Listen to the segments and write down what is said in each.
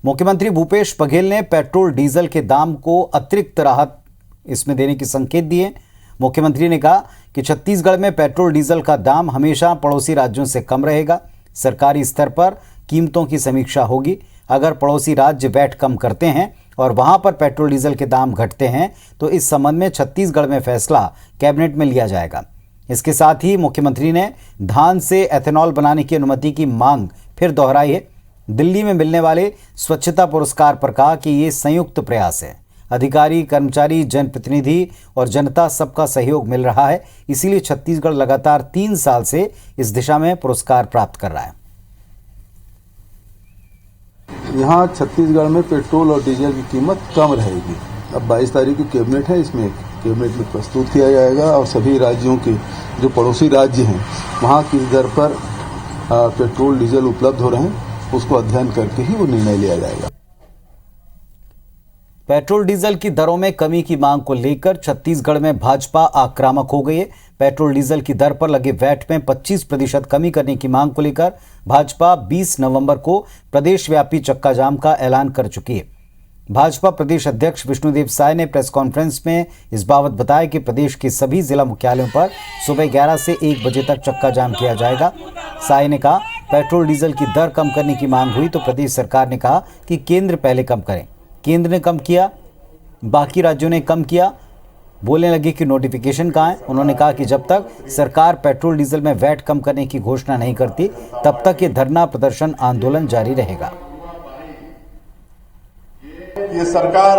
मुख्यमंत्री भूपेश बघेल ने petrol diesel के दाम को अतिरिक्त राहत इसमें देने के संकेत दिए। मुख्यमंत्री ने कहा कि छत्तीसगढ़ में पेट्रोल डीजल का दाम हमेशा पड़ोसी राज्यों से कम रहेगा। सरकारी स्तर पर कीमतों की समीक्षा होगी। अगर पड़ोसी राज्य वैट कम करते हैं और वहां पर पेट्रोल डीजल के दाम घटते हैं तो इस संबंध में छत्तीसगढ़ में फैसला कैबिनेट में लिया जाएगा। इसके साथ ही मुख्यमंत्री ने धान से एथेनॉल बनाने की अनुमति की मांग फिर दोहराई है। दिल्ली में मिलने वाले स्वच्छता पुरस्कार पर कहा कि ये संयुक्त प्रयास है। अधिकारी, कर्मचारी, जनप्रतिनिधि और जनता सबका सहयोग मिल रहा है, इसीलिए छत्तीसगढ़ लगातार 3 साल से इस दिशा में पुरस्कार प्राप्त कर रहा है। यहाँ छत्तीसगढ़ में पेट्रोल और डीजल की कीमत कम रहेगी। अब 22 तारीख को कैबिनेट है, इसमें कैबिनेट में प्रस्तुत किया जाएगा और सभी राज्यों के जो पड़ोसी राज्य हैं वहाँ किस दर पर पेट्रोल डीजल उपलब्ध हो रहे हैं उसको अध्ययन करके ही वो निर्णय लिया जाएगा। पेट्रोल डीजल की दरों में कमी की मांग को लेकर छत्तीसगढ़ में भाजपा आक्रामक हो गई है। पेट्रोल डीजल की दर पर लगे वैट में 25% कमी करने की मांग को लेकर भाजपा 20 नवंबर को प्रदेश व्यापी चक्का जाम का ऐलान कर चुकी है। भाजपा प्रदेश अध्यक्ष विष्णुदेव साय ने प्रेस कॉन्फ्रेंस में इस बाबत बताया कि प्रदेश के सभी जिला मुख्यालयों पर सुबह 11 से 1 बजे तक चक्का जाम किया जाएगा। साय ने कहा, पेट्रोल डीजल की दर कम करने की मांग हुई तो प्रदेश सरकार ने कहा कि केंद्र पहले कम करें। केंद्र ने कम किया, बाकी राज्यों ने कम किया। बोलने लगे कि नोटिफिकेशन कहाँ है। उन्होंने कहा कि जब तक सरकार पेट्रोल डीजल में वैट कम करने की घोषणा नहीं करती तब तक ये धरना प्रदर्शन आंदोलन जारी रहेगा। ये सरकार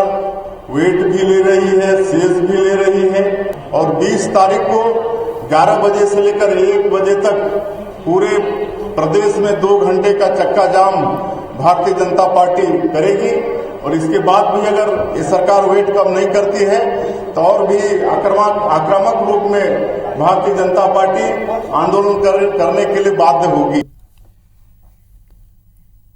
वेट भी ले रही है, सेज भी ले रही है और 20 तारीख को 11 बजे से लेकर 1 बजे तक पूरे प्रदेश में 2 घंटे का चक्का जाम भारतीय जनता पार्टी करेगी। और इसके बाद भी अगर ये सरकार वेट कम नहीं करती है तो और भी आक्रामक रूप में भारतीय जनता पार्टी आंदोलन करने के लिए बाध्य होगी।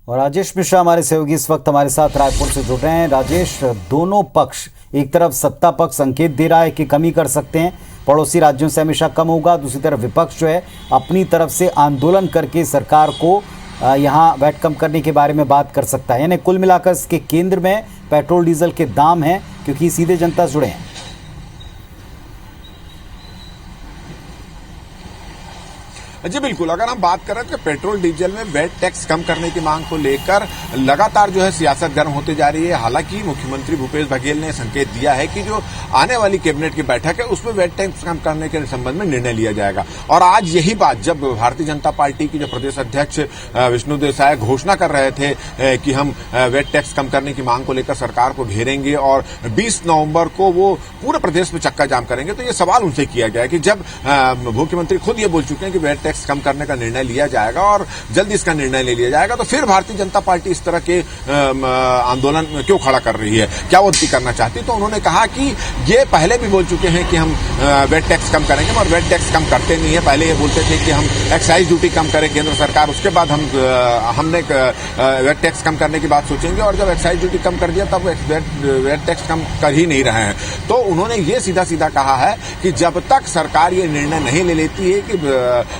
और राजेश मिश्रा हमारे सहयोगी इस वक्त हमारे साथ रायपुर से जुड़ रहे हैं। राजेश, दोनों पक्ष, एक तरफ सत्ता पक्ष संकेत दे रहा है कि कमी कर सकते हैं, पड़ोसी राज्यों से हमेशा कम होगा, दूसरी तरफ विपक्ष जो है अपनी तरफ से आंदोलन करके सरकार को यहाँ वैट कम करने के बारे में बात कर सकता है। यानी कुल मिलाकर इसके केंद्र में पेट्रोल डीजल के दाम हैं क्योंकि सीधे जनता से जुड़े हैं। जी बिल्कुल, अगर हम बात करें तो पेट्रोल डीजल में वैट टैक्स कम करने की मांग को लेकर लगातार जो है सियासत गर्म होती जा रही है। हालांकि मुख्यमंत्री भूपेश बघेल ने संकेत दिया है कि जो आने वाली कैबिनेट की बैठक है उसमें वैट टैक्स कम करने के संबंध में निर्णय लिया जाएगा। और आज यही बात जब भारतीय जनता पार्टी की जो प्रदेश अध्यक्ष विष्णुदेव साय घोषणा कर रहे थे कि हम वैट टैक्स कम करने की मांग को लेकर सरकार को घेरेंगे और 20 नवंबर को वो पूरे प्रदेश में चक्का जाम करेंगे, तो ये सवाल उनसे किया गया कि जब मुख्यमंत्री खुद ये बोल चुके हैं कि वैट टैक्स कम करने का निर्णय लिया जाएगा और जल्दी इसका निर्णय ले लिया जाएगा, तो फिर भारतीय जनता पार्टी इस तरह के आंदोलन क्यों खड़ा कर रही है, क्या वो करना चाहती। तो उन्होंने कहा कि ये पहले भी बोल चुके हैं कि हम वैट टैक्स कम करेंगे, और वैट टैक्स कम करते नहीं है। पहले ये बोलते थे कि हम एक्साइज ड्यूटी कम करें केंद्र सरकार, उसके बाद हमने वैट टैक्स कम करने की बात सोचेंगे, और जब एक्साइज ड्यूटी कम कर दिया तब वैट टैक्स कम कर ही नहीं रहे हैं। तो उन्होंने ये सीधा सीधा कहा है कि जब तक सरकार ये निर्णय नहीं ले लेती है कि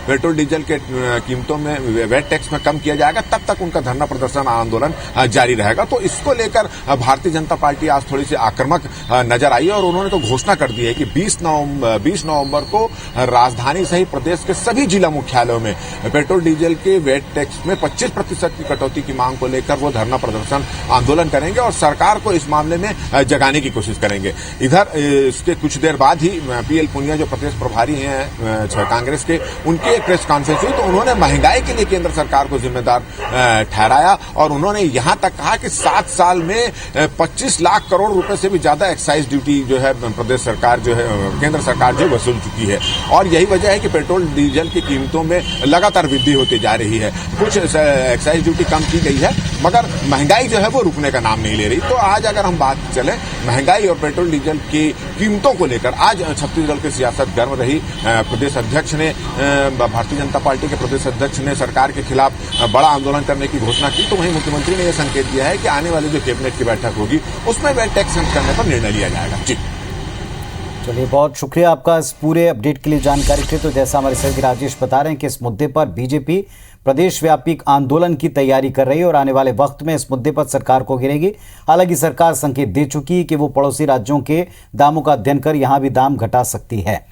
पेट्रोल डीजल के कीमतों में वैट टैक्स में कम किया जाएगा तब तक उनका धरना प्रदर्शन आंदोलन जारी रहेगा। तो इसको लेकर भारतीय जनता पार्टी आज थोड़ी सी आक्रामक नजर आई और उन्होंने तो घोषणा कर दी है कि 20 नवंबर को राजधानी सहित प्रदेश के सभी जिला मुख्यालयों में पेट्रोल डीजल के वैट टैक्स में 25% की कटौती की मांग को लेकर वो धरना प्रदर्शन आंदोलन करेंगे और सरकार को इस मामले में जगाने की कोशिश करेंगे। इधर इसके कुछ देर बाद ही पीएल पुनिया जो प्रदेश प्रभारी हैं कांग्रेस के, उनकी एक प्रेस कॉन्फ्रेंस हुई तो उन्होंने महंगाई के लिए केंद्र सरकार को जिम्मेदार ठहराया और उन्होंने यहां तक कहा कि 7 साल में 25 लाख करोड़ रुपए से भी ज्यादा एक्साइज ड्यूटी जो है प्रदेश सरकार जो है केंद्र सरकार जो वसूल चुकी है, और यही वजह है कि पेट्रोल डीजल की कीमतों में लगातार वृद्धि होती जा रही है। कुछ एक्साइज ड्यूटी कम की गई है मगर महंगाई जो है वो रुकने का नाम नहीं ले रही। तो आज अगर हम बात चले महंगाई और पेट्रोल डीजल की कीमतों को लेकर, आज छत्तीसगढ़ की सियासत गर्म रही। प्रदेश अध्यक्ष ने, भारतीय जनता पार्टी के प्रदेश अध्यक्ष ने सरकार के खिलाफ बड़ा आंदोलन करने की घोषणा की, तो वहीं मुख्यमंत्री ने यह संकेत दिया है कि आने वाली जो कैबिनेट की बैठक होगी उसमें वैट टैक्स कम करने पर निर्णय लिया जाएगा। जी चलिए, बहुत शुक्रिया आपका इस पूरे अपडेट के लिए, जानकारी के लिए। तो जैसा हमारे सहयोगी राजेश बता रहे हैं कि इस मुद्दे पर बीजेपी प्रदेश व्यापी आंदोलन की तैयारी कर रही है और आने वाले वक्त में इस मुद्दे पर सरकार को घेरेगी। हालांकि सरकार संकेत दे चुकी है कि वो पड़ोसी राज्यों के दामों का अध्ययन कर यहां भी दाम घटा सकती है।